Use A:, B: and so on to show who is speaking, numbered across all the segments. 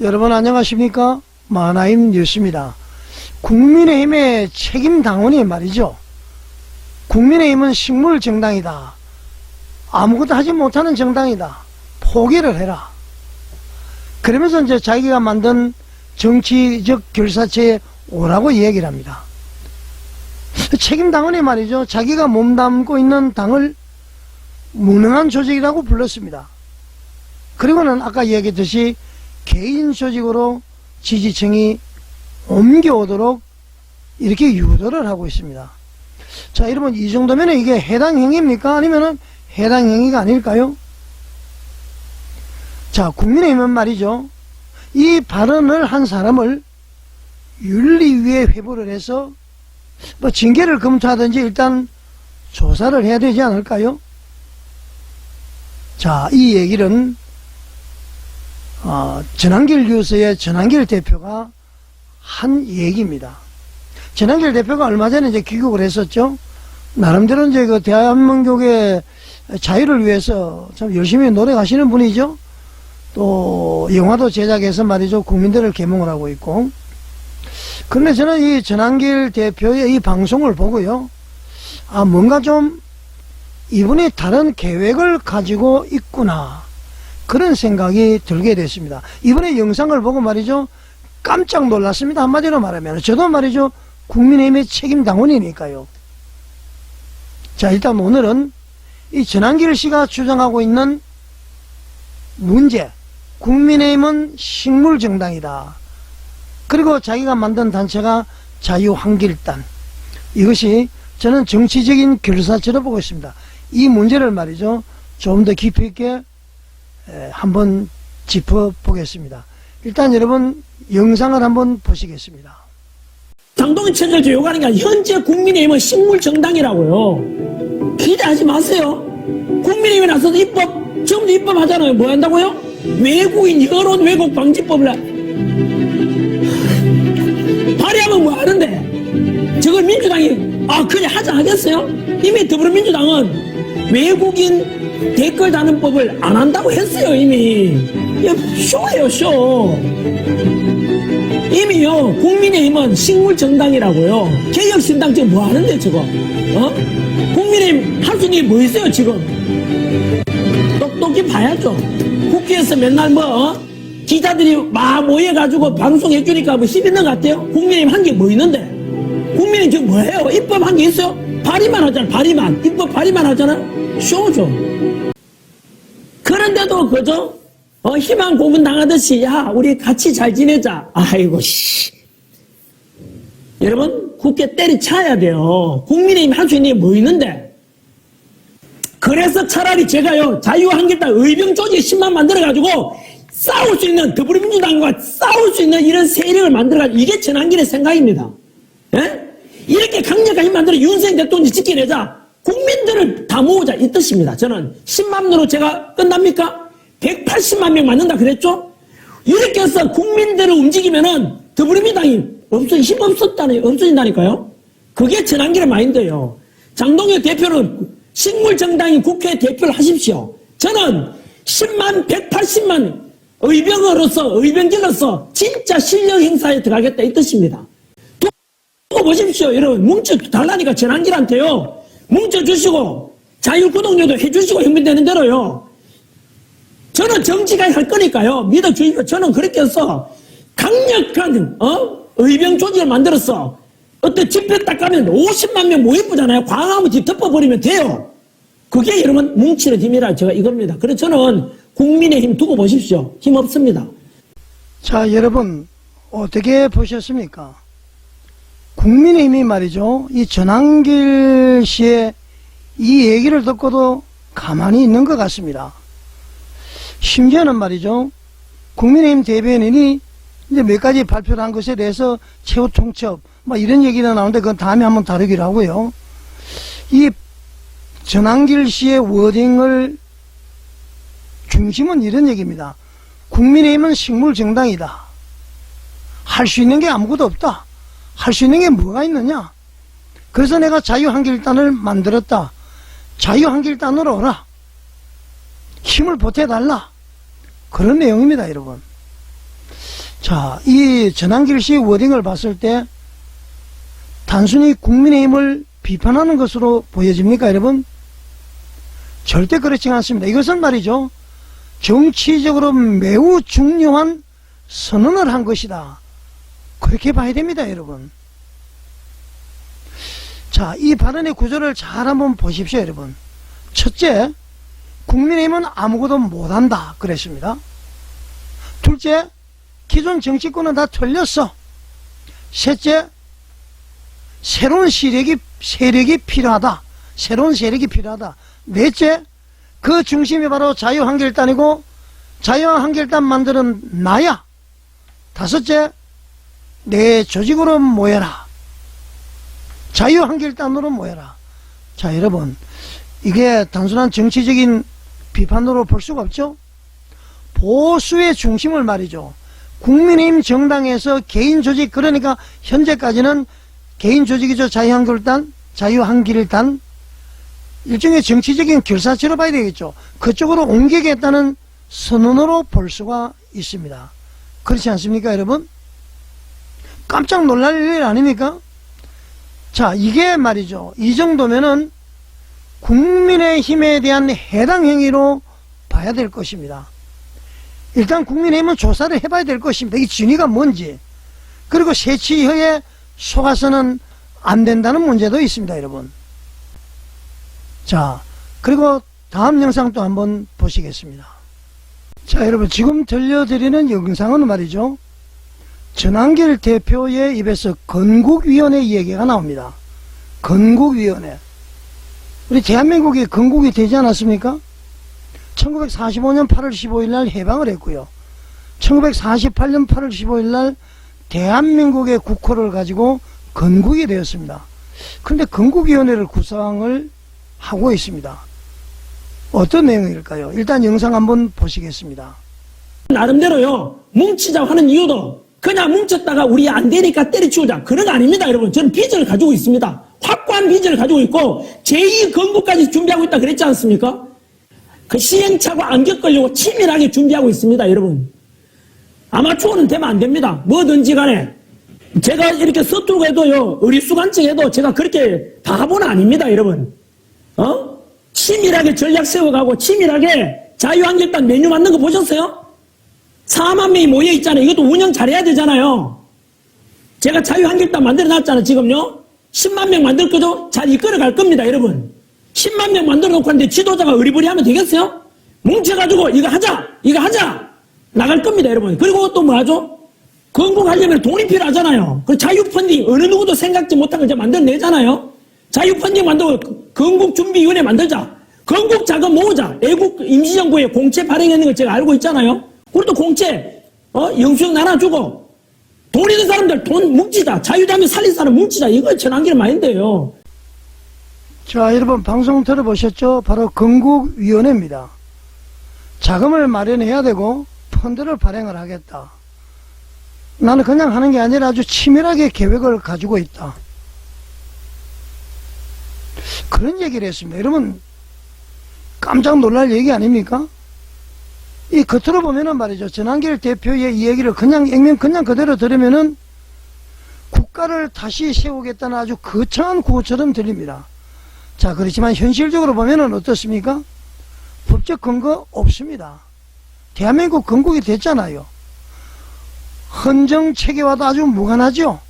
A: 여러분 안녕하십니까? 마나임 뉴스입니다. 국민의힘의 책임 당원이 말이죠. 국민의힘은 식물정당이다. 아무것도 하지 못하는 정당이다. 포기를 해라. 그러면서 이제 자기가 만든 정치적 결사체에 오라고 얘기를 합니다. 책임 당원이 말이죠. 자기가 몸담고 있는 당을 무능한 조직이라고 불렀습니다. 그리고는 아까 얘기했듯이 개인 조직으로 지지층이 옮겨오도록 이렇게 유도를 하고 있습니다. 자, 여러분, 이 정도면 이게 해당 행위입니까? 아니면은 해당 행위가 아닐까요? 자, 국민의힘은 말이죠. 이 발언을 한 사람을 윤리위에 회부를 해서 뭐 징계를 검토하든지 일단 조사를 해야 되지 않을까요? 자, 이 얘기는 전한길 뉴스의 전한길 대표가 한 얘기입니다. 전한길 대표가 얼마 전에 이제 귀국을 했었죠. 나름대로 이제 그 대한민국의 자유를 위해서 참 열심히 노력하시는 분이죠. 또 영화도 제작해서 말이죠. 국민들을 계몽을 하고 있고. 그런데 저는 이 전한길 대표의 이 방송을 보고요. 뭔가 좀 이분이 다른 계획을 가지고 있구나. 그런 생각이 들게 됐습니다. 이번에 영상을 보고 말이죠. 깜짝 놀랐습니다. 한마디로 말하면. 저도 말이죠. 국민의힘의 책임 당원이니까요. 자, 일단 오늘은 이 전한길 씨가 주장하고 있는 문제. 국민의힘은 식물정당이다. 그리고 자기가 만든 단체가 자유한길단. 이것이 저는 정치적인 결사체로 보고 있습니다. 이 문제를 말이죠. 좀 더 깊이 있게 한번 짚어보겠습니다. 일단 여러분 영상을 한번 보시겠습니다.
B: 장동현 체제를 요구하는 게 아니라 현재 국민의힘은 식물정당이라고요. 기대하지 마세요. 국민의힘에 나서서 입법, 지금도 입법하잖아요. 뭐 한다고요? 외국인 여론 왜곡 방지법을 발의하면 뭐 하는데 저걸 민주당이 그냥 하자 하겠어요? 이미 더불어민주당은 외국인 댓글 다는 법을 안 한다고 했어요. 이미 쇼예요, 쇼. 이미요. 국민의힘은 식물정당이라고요. 개혁신당 지금 뭐 하는데 저거? 국민의힘 할 수 있는 게 뭐 있어요 지금? 똑똑히 봐야죠. 국회에서 맨날 기자들이 막 모여가지고 방송해주니까 뭐 힘 있는 것 같아요? 국민의힘 한 게 뭐 있는데? 국민의힘 지금 뭐해요? 입법한 게 있어요? 발의만 하잖아. 발의만. 입법 발의만 하잖아. 쇼죠. 그런데도 그저 희망 고문 당하듯이 야 우리 같이 잘 지내자. 아이고 씨. 여러분 국회 때리쳐야 돼요. 국민의힘 할 수 있는 게 뭐 있는데? 그래서 차라리 제가요 자유한길당 의병 조직 10만 만들어가지고 싸울 수 있는 더불어민주당과 싸울 수 있는 이런 세력을 만들어가지고 이게 전한길의 생각입니다. 예? 이렇게 강력하게 만들어 윤석열 대통령이 지켜내자 국민들을 다 모으자 이 뜻입니다. 저는 10만으로 제가 끝납니까? 180만 명 맞는다 그랬죠? 이렇게 해서 국민들을 움직이면은 더불어민주당이 힘 없어진다니까요. 그게 전한길의 마인드예요. 장동현 대표는 식물정당인 국회 대표를 하십시오. 저는 10만 180만 의병길로서 진짜 실력 행사에 들어가겠다 이 뜻입니다. 두고 보십시오. 여러분 뭉쳐 달라니까 전한길한테요. 뭉쳐주시고 자유구독료도 해주시고 형편되는 대로요. 저는 정치가 할 거니까요. 믿어주십시오. 저는 그렇게 해서 강력한 의병 조직을 만들어서 어떤 집회 딱 가면 50만 명 모이쁘잖아요. 광화문 집 덮어버리면 돼요. 그게 여러분 뭉치는 힘이라 제가 이겁니다. 그래서 저는 국민의힘 두고 보십시오. 힘 없습니다.
A: 자, 여러분 어떻게 보셨습니까? 국민의힘이 말이죠. 이 전한길 씨의 이 얘기를 듣고도 가만히 있는 것 같습니다. 심지어는 말이죠. 국민의힘 대변인이 이제 몇 가지 발표를 한 것에 대해서 최후 통첩, 이런 얘기가 나오는데 그건 다음에 한번 다루기로 하고요. 이 전한길 씨의 워딩을 중심은 이런 얘기입니다. 국민의힘은 식물정당이다. 할 수 있는 게 아무것도 없다. 할 수 있는 게 뭐가 있느냐? 그래서 내가 자유한길단을 만들었다. 자유한길단으로 오라. 힘을 보태달라. 그런 내용입니다, 여러분. 자, 이 전한길 씨 워딩을 봤을 때 단순히 국민의힘을 비판하는 것으로 보여집니까, 여러분? 절대 그렇지 않습니다. 이것은 말이죠, 정치적으로 매우 중요한 선언을 한 것이다, 그렇게 봐야 됩니다, 여러분. 자, 이 발언의 구조를 잘 한번 보십시오, 여러분. 첫째, 국민의힘은 아무것도 못한다 그랬습니다. 둘째, 기존 정치권은 다 틀렸어. 셋째, 새로운 세력이 필요하다. 새로운 세력이 필요하다. 넷째, 그 중심이 바로 자유한국당이고 자유한국당 만드는 나야. 다섯째, 내 조직으로 모여라. 자유한국당으로 모여라. 자, 여러분, 이게 단순한 정치적인 비판으로 볼 수가 없죠. 보수의 중심을 말이죠, 국민의힘 정당에서 개인 조직, 그러니까 현재까지는 개인 조직이죠. 자유한국당 일종의 정치적인 결사체로 봐야 되겠죠. 그쪽으로 옮기겠다는 선언으로 볼 수가 있습니다. 그렇지 않습니까, 여러분? 깜짝 놀랄 일 아닙니까? 자, 이게 말이죠, 이 정도면은 국민의힘에 대한 해당 행위로 봐야 될 것입니다. 일단 국민의힘은 조사를 해봐야 될 것입니다. 이 진위가 뭔지. 그리고 새치혀에 속아서는 안 된다는 문제도 있습니다, 여러분. 자, 그리고 다음 영상 또 한번 보시겠습니다. 자, 여러분, 지금 들려드리는 영상은 말이죠, 전한길 대표의 입에서 건국위원회 얘기가 나옵니다. 건국위원회. 우리 대한민국이 건국이 되지 않았습니까? 1945년 8월 15일 날 해방을 했고요. 1948년 8월 15일 날 대한민국의 국호를 가지고 건국이 되었습니다. 그런데 건국위원회를 구성을 하고 있습니다. 어떤 내용일까요? 일단 영상 한번 보시겠습니다.
B: 나름대로요, 뭉치자고 하는 이유도 그냥 뭉쳤다가 우리 안 되니까 때려치우자, 그런 거 아닙니다, 여러분. 저는 비전을 가지고 있습니다. 확고한 비전을 가지고 있고 제2건국까지 준비하고 있다 그랬지 않습니까? 그 시행착오 안 겪으려고 치밀하게 준비하고 있습니다, 여러분. 아마추어는 되면 안 됩니다. 뭐든지 간에. 제가 이렇게 서툴고 해도요, 어리숙한척 해도 제가 그렇게 바보는 아닙니다, 여러분. 치밀하게 전략 세워가고 치밀하게 자유한국당 메뉴 만든 거 보셨어요? 4만 명이 모여있잖아요. 이것도 운영 잘해야 되잖아요. 제가 자유한국당 만들어놨잖아요, 지금요. 10만 명 만들 거죠? 잘 이끌어갈 겁니다, 여러분. 10만 명 만들어 놓고 하는데 지도자가 어리버리하면 되겠어요? 뭉쳐가지고 이거 하자 나갈 겁니다, 여러분. 그리고 또 뭐 하죠? 건국하려면 돈이 필요하잖아요. 그 자유펀딩, 어느 누구도 생각지 못한 걸 자유펀딩 만들고 건국준비위원회 만들자. 건국 자금 모으자. 애국 임시정부의 공채 발행하는 걸 제가 알고 있잖아요. 우리도 공채 영수증 나눠주고 돈 있는 사람들 돈 뭉치자. 자유자면 살린 사람 뭉치자. 이거 전한길 마인드예요.
A: 자, 여러분, 방송 들어보셨죠? 바로 건국위원회입니다. 자금을 마련해야 되고 펀드를 발행을 하겠다. 나는 그냥 하는 게 아니라 아주 치밀하게 계획을 가지고 있다, 그런 얘기를 했습니다. 여러분, 깜짝 놀랄 얘기 아닙니까? 이 겉으로 보면은 말이죠, 전한길 대표의 이 얘기를 그냥 그대로 들으면은 국가를 다시 세우겠다는 아주 거창한 구호처럼 들립니다. 자, 그렇지만 현실적으로 보면은 어떻습니까? 법적 근거 없습니다. 대한민국 건국이 됐잖아요. 헌정 체계와도 아주 무관하죠.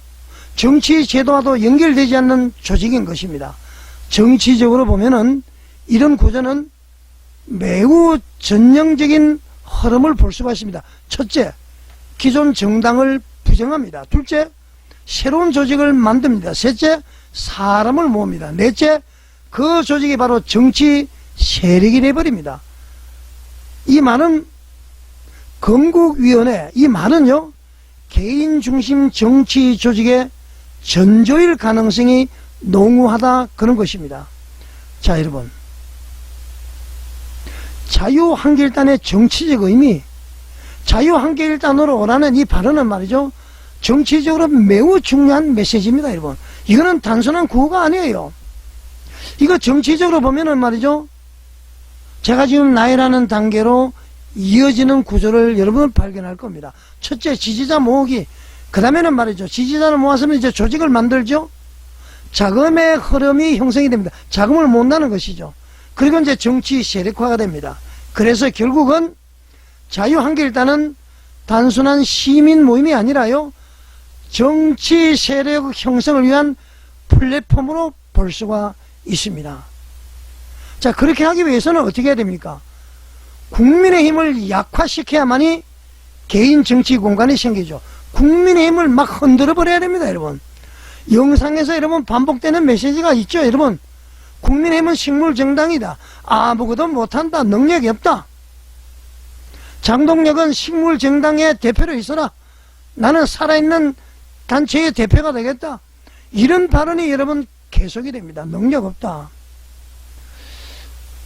A: 정치 제도와도 연결되지 않는 조직인 것입니다. 정치적으로 보면은 이런 구조는 매우 전형적인 흐름을 볼 수가 있습니다. 첫째, 기존 정당을 부정합니다. 둘째, 새로운 조직을 만듭니다. 셋째, 사람을 모읍니다. 넷째, 그 조직이 바로 정치 세력이 되어버립니다. 이 말은 건국위원회, 이 말은요, 개인 중심 정치 조직의 전조일 가능성이 농후하다, 그런 것입니다. 자, 여러분, 자유한국당의 정치적 의미, 자유한국당으로 오라는 이 발언은 말이죠, 정치적으로 매우 중요한 메시지입니다, 여러분. 이거는 단순한 구호가 아니에요. 이거 정치적으로 보면은 말이죠, 제가 지금 나이라는 단계로 이어지는 구조를 여러분은 발견할 겁니다. 첫째, 지지자 모으기. 그 다음에는 말이죠. 지지자를 모아서는 이제 조직을 만들죠. 자금의 흐름이 형성이 됩니다. 자금을 모은다는 것이죠. 그리고 이제 정치 세력화가 됩니다. 그래서 결국은 자유한국일당은 단순한 시민 모임이 아니라요, 정치 세력 형성을 위한 플랫폼으로 볼 수가 있습니다. 자, 그렇게 하기 위해서는 어떻게 해야 됩니까? 국민의힘을 약화시켜야만이 개인 정치 공간이 생기죠. 국민의힘을 막 흔들어 버려야 됩니다, 여러분. 영상에서 여러분 반복되는 메시지가 있죠, 여러분. 국민의힘은 식물정당이다. 아무것도 못한다. 능력이 없다. 장동혁은 식물정당의 대표로 있어라. 나는 살아있는 단체의 대표가 되겠다. 이런 발언이 여러분 계속이 됩니다. 능력 없다.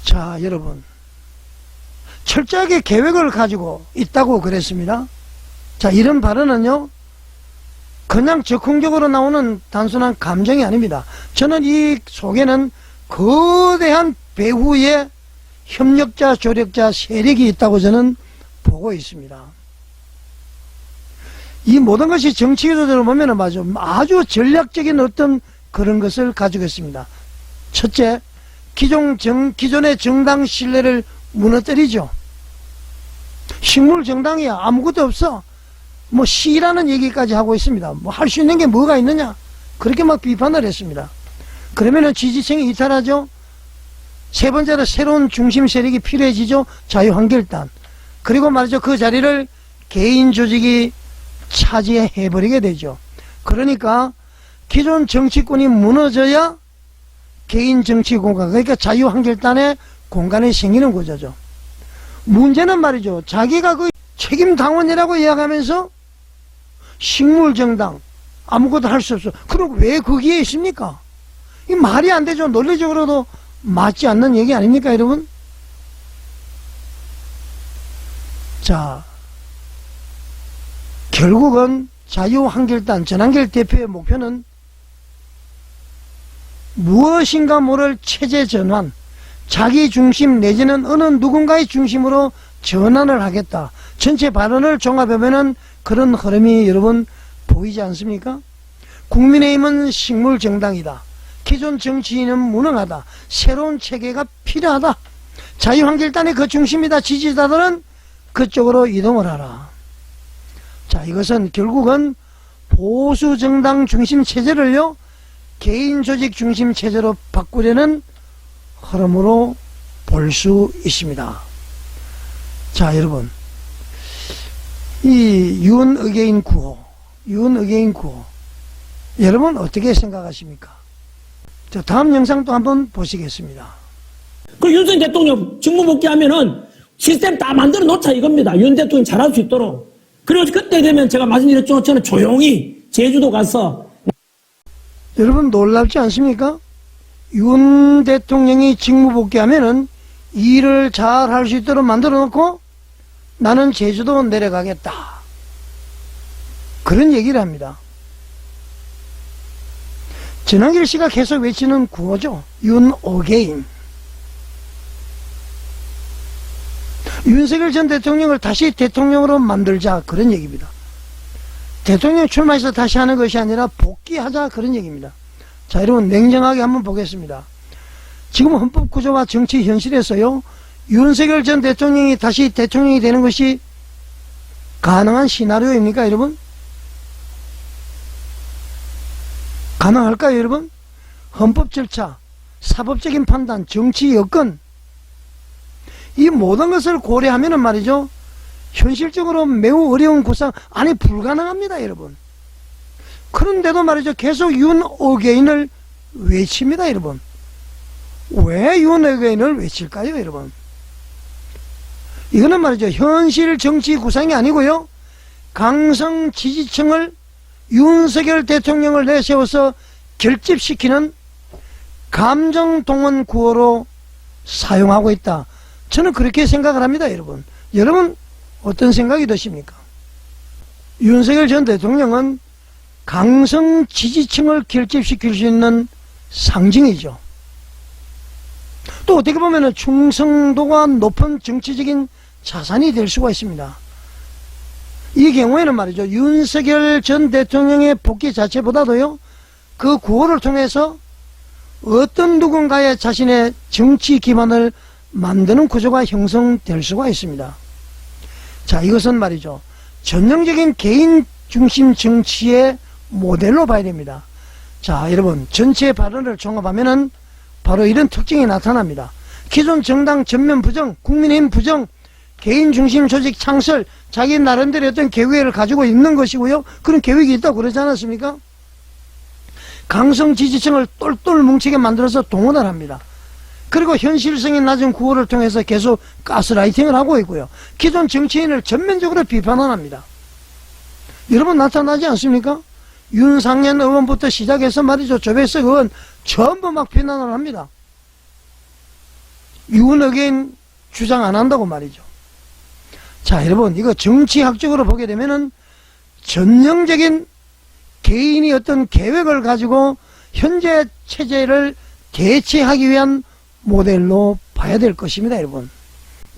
A: 자, 여러분. 철저하게 계획을 가지고 있다고 그랬습니다. 자, 이런 발언은요, 그냥 적극적으로 나오는 단순한 감정이 아닙니다. 저는 이 속에는 거대한 배후의 협력자, 조력자 세력이 있다고 저는 보고 있습니다. 이 모든 것이 정치 구조대로 보면 아주 전략적인 어떤 그런 것을 가지고 있습니다. 첫째, 기존의 정당 신뢰를 무너뜨리죠. 식물 정당이야. 아무것도 없어. 뭐 시라는 얘기까지 하고 있습니다. 뭐 할 수 있는 게 뭐가 있느냐. 그렇게 막 비판을 했습니다. 그러면은 지지층이 이탈하죠. 세 번째로 새로운 중심 세력이 필요해지죠. 자유한국일당. 그리고 말이죠. 그 자리를 개인 조직이 차지해버리게 되죠. 그러니까 기존 정치권이 무너져야 개인 정치 공간, 그러니까 자유한국일당의 공간이 생기는 구조죠. 문제는 말이죠. 자기가 그 책임 당원이라고 이야기하면서 식물정당 아무것도 할 수 없어. 그럼 왜 거기에 있습니까? 이 말이 안 되죠. 논리적으로도 맞지 않는 얘기 아닙니까, 여러분? 자, 결국은 자유한국일당 전한길 대표의 목표는 무엇인가 모를 체제 전환, 자기 중심 내지는 어느 누군가의 중심으로 전환을 하겠다. 전체 발언을 종합해보면 그런 흐름이 여러분 보이지 않습니까? 국민의힘은 식물정당이다. 기존 정치인은 무능하다. 새로운 체계가 필요하다. 자유한국일당이 그 중심이다. 지지자들은 그쪽으로 이동을 하라. 자, 이것은 결국은 보수정당 중심 체제를요, 개인 조직 중심 체제로 바꾸려는 흐름으로 볼 수 있습니다. 자, 여러분, 이 윤의계인 구호, 여러분 어떻게 생각하십니까? 자, 다음 영상 또 한번 보시겠습니다.
B: 그 윤석열 대통령 직무복귀하면은 시스템 다 만들어 놓자 이겁니다. 윤 대통령 잘할 수 있도록. 그리고 그때 되면 제가 말씀드렸죠. 저는 조용히 제주도 가서.
A: 여러분 놀랍지 않습니까? 윤 대통령이 직무복귀하면은 일을 잘 할 수 있도록 만들어 놓고 나는 제주도 내려가겠다. 그런 얘기를 합니다. 전한길 씨가 계속 외치는 구호죠. 윤 어게인. 윤석열 전 대통령을 다시 대통령으로 만들자, 그런 얘기입니다. 대통령 출마해서 다시 하는 것이 아니라 복귀하자, 그런 얘기입니다. 자, 여러분 냉정하게 한번 보겠습니다. 지금 헌법구조와 정치 현실에서요, 윤석열 전 대통령이 다시 대통령이 되는 것이 가능한 시나리오입니까, 여러분? 가능할까요, 여러분? 헌법 절차, 사법적인 판단, 정치 여건, 이 모든 것을 고려하면은 말이죠, 현실적으로 매우 어려운 구상, 아니 불가능합니다, 여러분. 그런데도 말이죠, 계속 윤 어게인을 외칩니다, 여러분. 왜 윤 어게인을 외칠까요, 여러분? 이거는 말이죠, 현실 정치 구상이 아니고요, 강성 지지층을 윤석열 대통령을 내세워서 결집시키는 감정동원 구호로 사용하고 있다. 저는 그렇게 생각을 합니다, 여러분. 여러분 어떤 생각이 드십니까? 윤석열 전 대통령은 강성 지지층을 결집시킬 수 있는 상징이죠. 또 어떻게 보면 충성도가 높은 정치적인 자산이 될 수가 있습니다. 이 경우에는 말이죠, 윤석열 전 대통령의 복귀 자체보다도요, 그 구호를 통해서 어떤 누군가의 자신의 정치 기반을 만드는 구조가 형성될 수가 있습니다. 자, 이것은 말이죠, 전형적인 개인 중심 정치의 모델로 봐야 됩니다. 자, 여러분, 전체 발언을 종합하면은 바로 이런 특징이 나타납니다. 기존 정당 전면 부정, 국민의힘 부정, 개인 중심 조직 창설, 자기 나름대로 어떤 계획을 가지고 있는 것이고요. 그런 계획이 있다고 그러지 않았습니까? 강성 지지층을 똘똘 뭉치게 만들어서 동원을 합니다. 그리고 현실성이 낮은 구호를 통해서 계속 가스라이팅을 하고 있고요. 기존 정치인을 전면적으로 비판을 합니다. 여러분, 나타나지 않습니까? 윤상현 의원부터 시작해서 말이죠, 조배석 의원 전부 막 비난을 합니다. 윤어게인 주장 안 한다고 말이죠. 자, 여러분, 이거 정치학적으로 보게 되면은 전형적인 개인이 어떤 계획을 가지고 현재 체제를 대체하기 위한 모델로 봐야 될 것입니다, 여러분.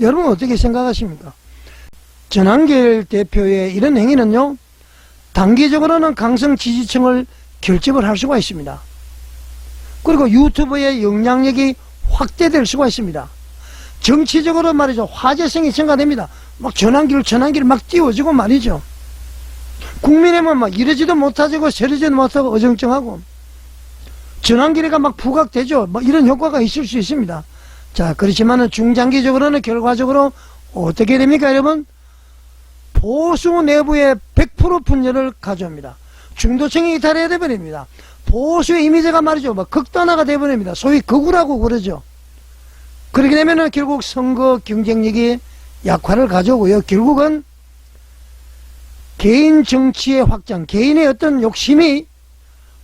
A: 여러분 어떻게 생각하십니까? 전한길 대표의 이런 행위는요, 단기적으로는 강성 지지층을 결집을 할 수가 있습니다. 그리고 유튜브의 영향력이 확대될 수가 있습니다. 정치적으로 말이죠, 화제성이 증가됩니다. 막 전환길 막 띄워지고 말이죠. 국민의힘은 막 이러지도 못하고 저러지도 못하고 어정쩡하고 전환길이가 막 부각되죠. 뭐 이런 효과가 있을 수 있습니다. 자, 그렇지만은 중장기적으로는 결과적으로 어떻게 됩니까, 여러분? 보수 내부의 100% 분열을 가져옵니다. 중도층이 이탈해야 되버립니다. 보수의 이미지가 말이죠, 막 극단화가 되버립니다. 소위 극우라고 그러죠. 그렇게 되면은 결국 선거 경쟁력이 약화를 가져오고요. 결국은 개인 정치의 확장, 개인의 어떤 욕심이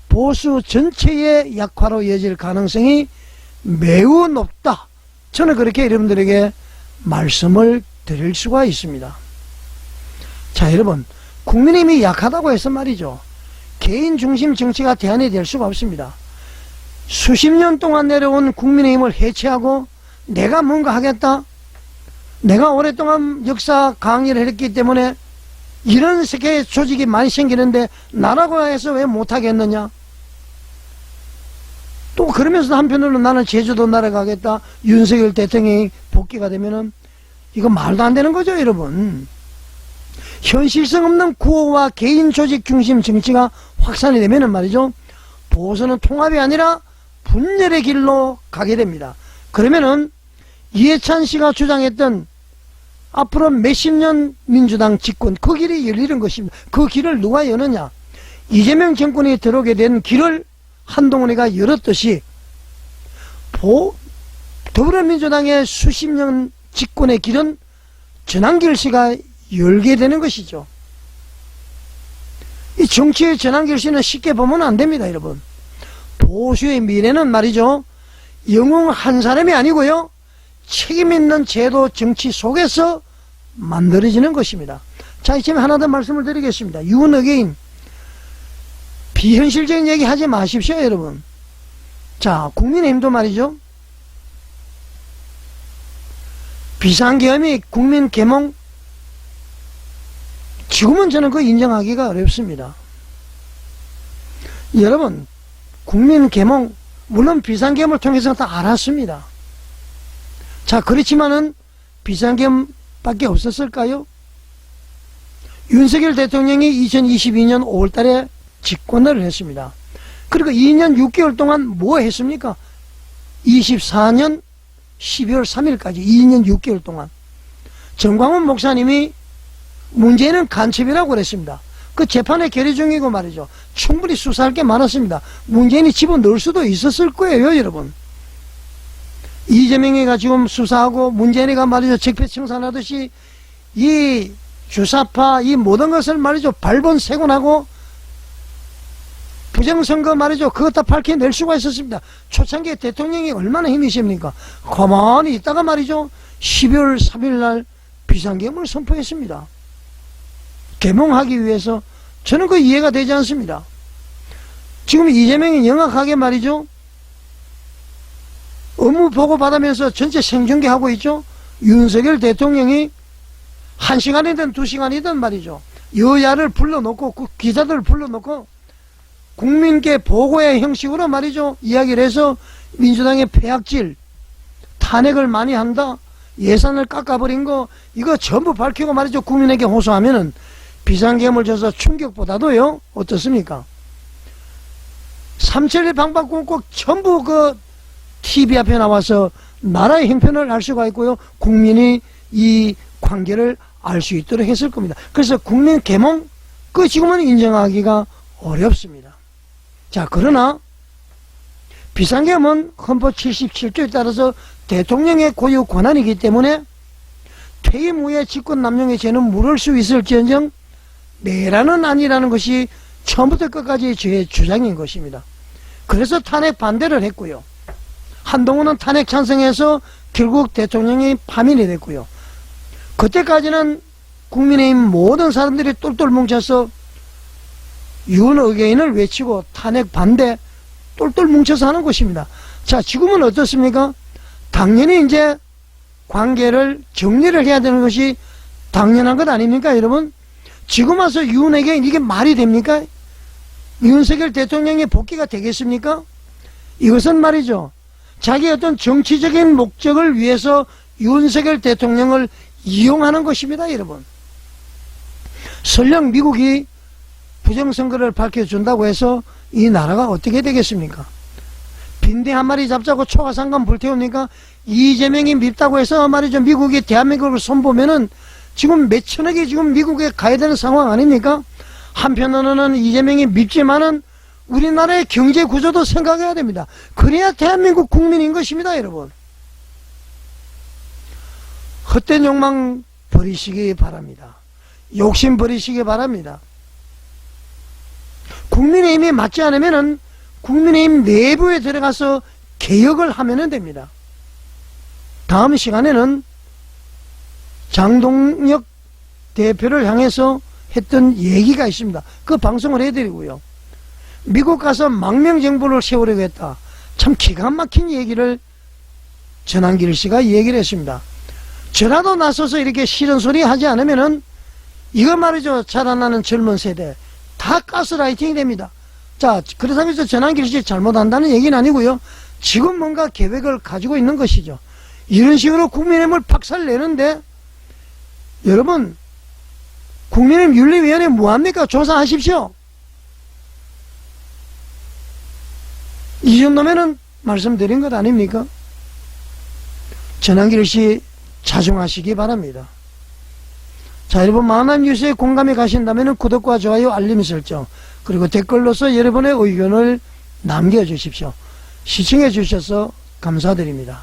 A: 보수 전체의 약화로 이어질 가능성이 매우 높다. 저는 그렇게 여러분들에게 말씀을 드릴 수가 있습니다. 자, 여러분, 국민의힘이 약하다고 해서 말이죠, 개인 중심 정치가 대안이 될 수가 없습니다. 수십 년 동안 내려온 국민의힘을 해체하고 내가 뭔가 하겠다, 내가 오랫동안 역사 강의를 했기 때문에 이런 세계의 조직이 많이 생기는데 나라고 해서 왜 못하겠느냐, 또 그러면서 한편으로 나는 제주도 날아가겠다, 윤석열 대통령이 복귀가 되면은 이거 말도 안 되는 거죠, 여러분. 현실성 없는 구호와 개인 조직 중심 정치가 확산이 되면은 말이죠, 보수는 통합이 아니라 분열의 길로 가게 됩니다. 그러면은 이해찬 씨가 주장했던 앞으로 몇십 년 민주당 집권, 그 길이 열리는 것입니다. 그 길을 누가 여느냐? 이재명 정권이 들어오게 된 길을 한동훈이가 열었듯이 더불어민주당의 수십 년 집권의 길은 전한길 씨가 열게 되는 것이죠. 이 정치의 전한길 씨는 쉽게 보면 안 됩니다, 여러분. 보수의 미래는 말이죠, 영웅 한 사람이 아니고요, 책임 있는 제도 정치 속에서 만들어지는 것입니다. 자, 이쯤에 하나 더 말씀을 드리겠습니다. 윤어게인, 비현실적인 얘기 하지 마십시오, 여러분. 자, 국민의힘도 말이죠, 비상계엄이 국민 계몽, 지금은 저는 그거 인정하기가 어렵습니다. 여러분, 국민 계몽, 물론 비상계엄을 통해서 다 알았습니다. 자, 그렇지만은 비상계엄밖에 없었을까요? 윤석열 대통령이 2022년 5월달에 집권을 했습니다. 그리고 2년 6개월 동안 뭐 했습니까? 24년 12월 3일까지 2년 6개월 동안 정광훈 목사님이 문제는 간첩이라고 그랬습니다. 그 재판의 결의 중이고 말이죠, 충분히 수사할 게 많았습니다. 문재인이 집어넣을 수도 있었을 거예요, 여러분. 이재명이가 지금 수사하고 문재인이가 말이죠, 적폐청산하듯이 이 주사파 이 모든 것을 말이죠, 발본색원하고 부정선거 말이죠, 그것 다 밝혀낼 수가 있었습니다. 초창기에 대통령이 얼마나 힘이십니까? 가만히 있다가 말이죠, 12월 3일날 비상계엄을 선포했습니다. 계몽하기 위해서. 저는 그 이해가 되지 않습니다. 지금 이재명이 영악하게 말이죠, 업무 보고 받으면서 전체 생중계하고 있죠. 윤석열 대통령이 1시간이든 2시간이든 말이죠. 여야를 불러놓고 그 기자들을 불러놓고 국민께 보고의 형식으로 말이죠. 이야기를 해서 민주당의 폐악질, 탄핵을 많이 한다, 예산을 깎아버린 거 이거 전부 밝히고 말이죠. 국민에게 호소하면은 비상계엄을 충격보다도요. 어떻습니까? 3.7 방방곡곡 꼭 전부 그 TV 앞에 나와서 나라의 형편을 알 수가 있고요. 국민이 이 관계를 알 수 있도록 했을 겁니다. 그래서 국민 계몽 그 지금은 인정하기가 어렵습니다. 자, 그러나 비상계엄은 헌법 77조에 따라서 대통령의 고유 권한이기 때문에 퇴임 후에 직권남용의 죄는 물을 수 있을지언정 내란은 아니라는 것이 처음부터 끝까지 저의 주장인 것입니다. 그래서 탄핵 반대를 했고요. 한동훈은 탄핵 찬성해서 결국 대통령이 파면이 됐고요. 그때까지는 국민의힘 모든 사람들이 똘똘 뭉쳐서 윤의견을 외치고 탄핵 반대 똘똘 뭉쳐서 하는 것입니다. 자, 지금은 어떻습니까? 당연히 이제 관계를 정리를 해야 되는 것이 당연한 것 아닙니까, 여러분? 지금 와서 윤에게 이게 말이 됩니까? 윤석열 대통령의 복귀가 되겠습니까? 이것은 말이죠. 자기 어떤 정치적인 목적을 위해서 윤석열 대통령을 이용하는 것입니다, 여러분. 설령 미국이 부정선거를 밝혀준다고 해서 이 나라가 어떻게 되겠습니까? 빈대 한 마리 잡자고 초가상간 불태웁니까? 이재명이 밉다고 해서 말이죠. 미국이 대한민국을 손보면은 지금 몇천억이 지금 미국에 가야 되는 상황 아닙니까? 한편으로는 이재명이 밉지만은 우리나라의 경제 구조도 생각해야 됩니다. 그래야 대한민국 국민인 것입니다, 여러분. 헛된 욕망 버리시기 바랍니다. 욕심 버리시기 바랍니다. 국민의힘이 맞지 않으면은 국민의힘 내부에 들어가서 개혁을 하면 됩니다. 다음 시간에는 장동혁 대표를 향해서 했던 얘기가 있습니다. 그 방송을 해드리고요. 미국 가서 망명정부를 세우려고 했다. 참 기가 막힌 얘기를 전한길 씨가 얘기를 했습니다. 저라도 나서서 이렇게 싫은 소리 하지 않으면은 이거 말이죠. 자라나는 젊은 세대 다 가스라이팅이 됩니다. 자, 그렇다고 해서 전한길 씨 잘못한다는 얘기는 아니고요. 지금 뭔가 계획을 가지고 있는 것이죠. 이런 식으로 국민의힘을 박살내는데 여러분 국민의힘 윤리위원회 뭐합니까? 조사하십시오. 이 정도면은 말씀드린 것 아닙니까? 전한길 씨 자중하시기 바랍니다. 자, 여러분 만남 뉴스에 공감이 가신다면 구독과 좋아요, 알림 설정 그리고 댓글로서 여러분의 의견을 남겨주십시오. 시청해 주셔서 감사드립니다.